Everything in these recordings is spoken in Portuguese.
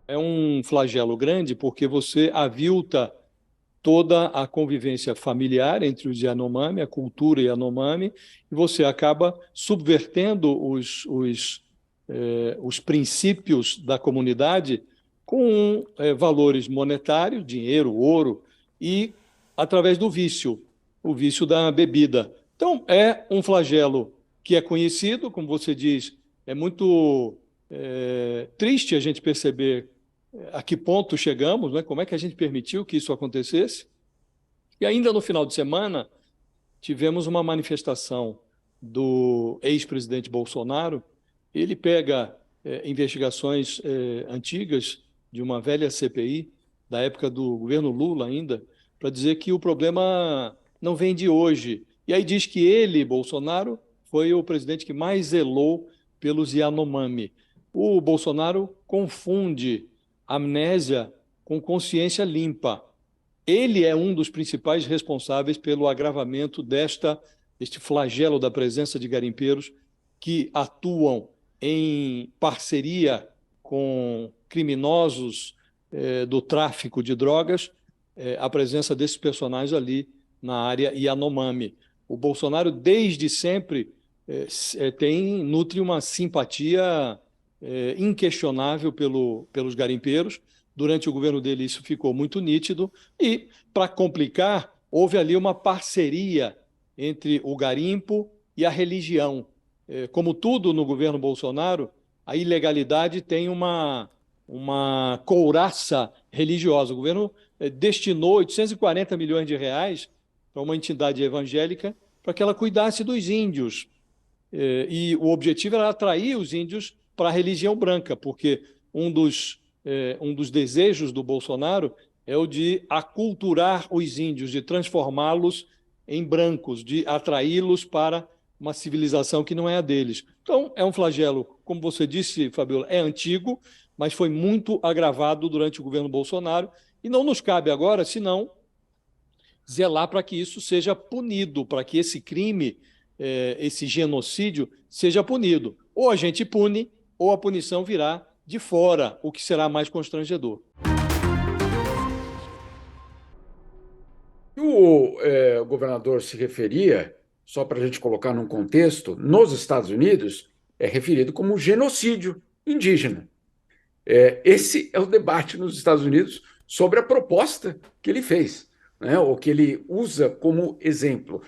É um flagelo grande porque você avilta toda a convivência familiar entre os Yanomami, a cultura Yanomami, e você acaba subvertendo os princípios da comunidade com valores monetários, dinheiro, ouro, e através do vício, o vício da bebida. Então, é um flagelo que é conhecido, como você diz, é muito triste a gente perceber a que ponto chegamos, né? Como é que a gente permitiu que isso acontecesse. E ainda no final de semana, tivemos uma manifestação do ex-presidente Bolsonaro. Ele pega investigações antigas de uma velha CPI, da época do governo Lula ainda, para dizer que o problema não vem de hoje. E aí diz que ele, Bolsonaro, foi o presidente que mais zelou pelos Yanomami. O Bolsonaro confunde amnésia com consciência limpa. Ele é um dos principais responsáveis pelo agravamento este flagelo da presença de garimpeiros que atuam em parceria com criminosos do tráfico de drogas, a presença desses personagens ali na área Yanomami. O Bolsonaro, desde sempre, nutre uma simpatia inquestionável pelos garimpeiros. Durante o governo dele, isso ficou muito nítido. E, para complicar, houve ali uma parceria entre o garimpo e a religião. Como tudo no governo Bolsonaro, a ilegalidade tem uma couraça religiosa. O governo destinou 840 milhões de reais para uma entidade evangélica para que ela cuidasse dos índios. E o objetivo era atrair os índios para a religião branca, porque um dos desejos do Bolsonaro é o de aculturar os índios, de transformá-los em brancos, de atraí-los para uma civilização que não é a deles. Então, é um flagelo, como você disse, Fabiola, é antigo, mas foi muito agravado durante o governo Bolsonaro, e não nos cabe agora, senão, zelar para que isso seja punido, para que esse crime, esse genocídio, seja punido. Ou a gente pune, ou a punição virá de fora, o que será mais constrangedor. O governador se referia, só para a gente colocar num contexto, nos Estados Unidos, é referido como genocídio indígena. Esse é o debate nos Estados Unidos sobre a proposta que ele fez, né, ou que ele usa como exemplo.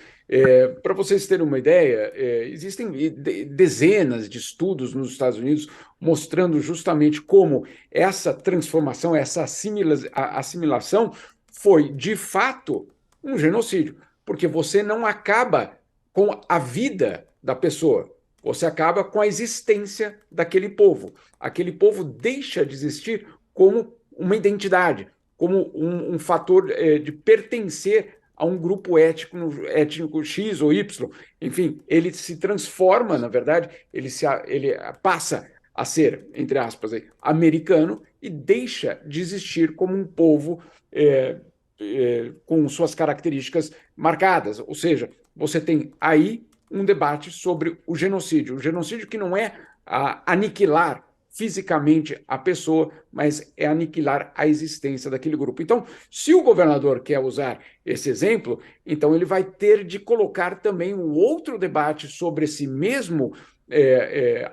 Para vocês terem uma ideia, existem dezenas de estudos nos Estados Unidos mostrando justamente como essa transformação, essa assimilação foi, de fato, um genocídio, porque você não acaba com a vida da pessoa, você acaba com a existência daquele povo. Aquele povo deixa de existir como uma identidade, como um fator de pertencer a um grupo étnico X ou Y. Enfim, ele se transforma, na verdade, ele passa a ser, entre aspas, americano e deixa de existir como um povo com suas características marcadas. Ou seja, você tem aí um debate sobre o genocídio que não é aniquilar fisicamente a pessoa, mas é aniquilar a existência daquele grupo. Então, se o governador quer usar esse exemplo, então ele vai ter de colocar também um outro debate sobre esse mesmo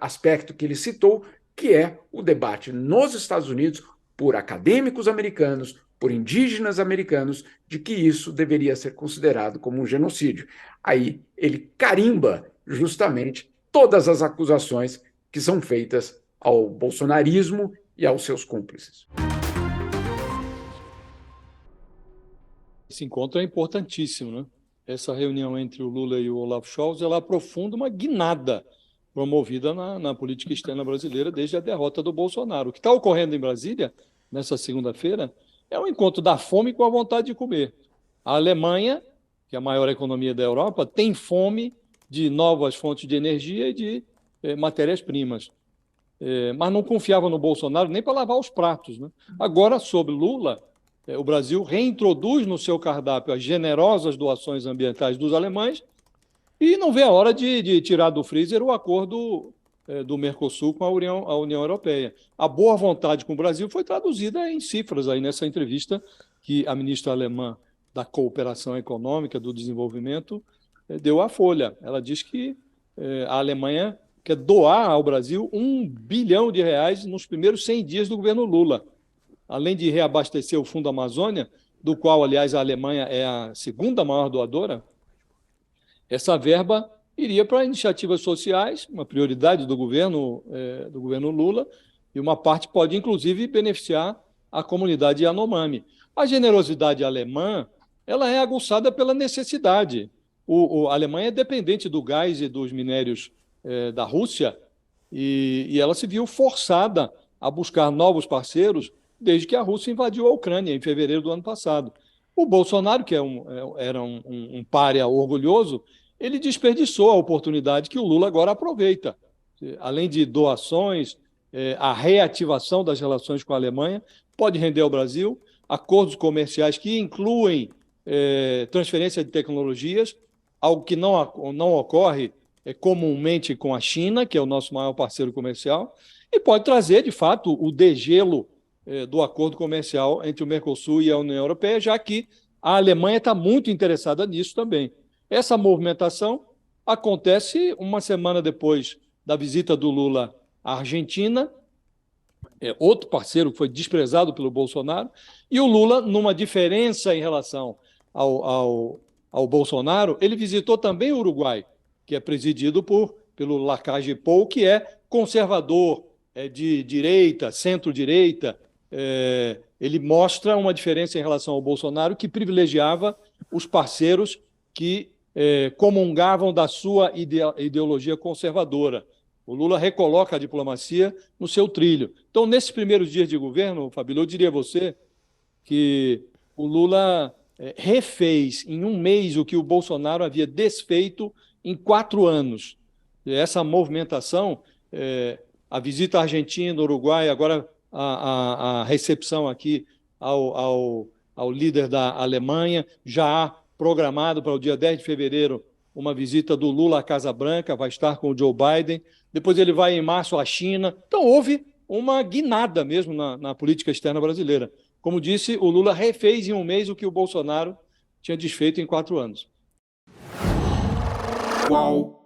aspecto que ele citou, que é o debate nos Estados Unidos por acadêmicos americanos, por indígenas americanos, de que isso deveria ser considerado como um genocídio. Aí ele carimba justamente todas as acusações que são feitas ao bolsonarismo e aos seus cúmplices. Esse encontro é importantíssimo, né? Essa reunião entre o Lula e o Olaf Scholz, ela aprofunda uma guinada promovida na política externa brasileira desde a derrota do Bolsonaro. O que está ocorrendo em Brasília, nessa segunda-feira, é um encontro da fome com a vontade de comer. A Alemanha, que é a maior economia da Europa, tem fome de novas fontes de energia e de matérias-primas. Mas não confiava no Bolsonaro nem para lavar os pratos, né? Agora, sob Lula, o Brasil reintroduz no seu cardápio as generosas doações ambientais dos alemães e não vê a hora de tirar do freezer o acordo do Mercosul com a União Europeia. A boa vontade com o Brasil foi traduzida em cifras aí nessa entrevista que a ministra alemã da Cooperação Econômica, do Desenvolvimento, deu à Folha. Ela diz que a Alemanha quer doar ao Brasil R$ 1 bilhão nos primeiros 100 dias do governo Lula, além de reabastecer o Fundo Amazônia, do qual, aliás, a Alemanha é a segunda maior doadora. Essa verba iria para iniciativas sociais, uma prioridade do governo Lula, e uma parte pode, inclusive, beneficiar a comunidade Yanomami. A generosidade alemã ela é aguçada pela necessidade. A Alemanha é dependente do gás e dos minérios da Rússia e ela se viu forçada a buscar novos parceiros desde que a Rússia invadiu a Ucrânia em fevereiro do ano passado. O Bolsonaro, que era um pária orgulhoso, ele desperdiçou a oportunidade que o Lula agora aproveita. Além de doações, a reativação das relações com a Alemanha pode render ao Brasil acordos comerciais que incluem transferência de tecnologias, algo que não ocorre comumente com a China, que é o nosso maior parceiro comercial, e pode trazer, de fato, o degelo do acordo comercial entre o Mercosul e a União Europeia, já que a Alemanha está muito interessada nisso também. Essa movimentação acontece uma semana depois da visita do Lula à Argentina, outro parceiro que foi desprezado pelo Bolsonaro, e o Lula, numa diferença em relação ao Bolsonaro, ele visitou também o Uruguai, que é presidido pelo Lacalle Pou, que é conservador, de direita, centro-direita. Ele mostra uma diferença em relação ao Bolsonaro, que privilegiava os parceiros que comungavam da sua ideologia conservadora. O Lula recoloca a diplomacia no seu trilho. Então, nesses primeiros dias de governo, Fabílio, eu diria a você que o Lula refez em um mês o que o Bolsonaro havia desfeito em 4 anos. Essa movimentação, a visita à Argentina, Uruguai, agora a recepção aqui ao líder da Alemanha, já há programado para o dia 10 de fevereiro uma visita do Lula à Casa Branca, vai estar com o Joe Biden, depois ele vai em março à China. Então houve uma guinada mesmo na política externa brasileira. Como disse, o Lula refez em um mês o que o Bolsonaro tinha desfeito em 4 anos. Qual?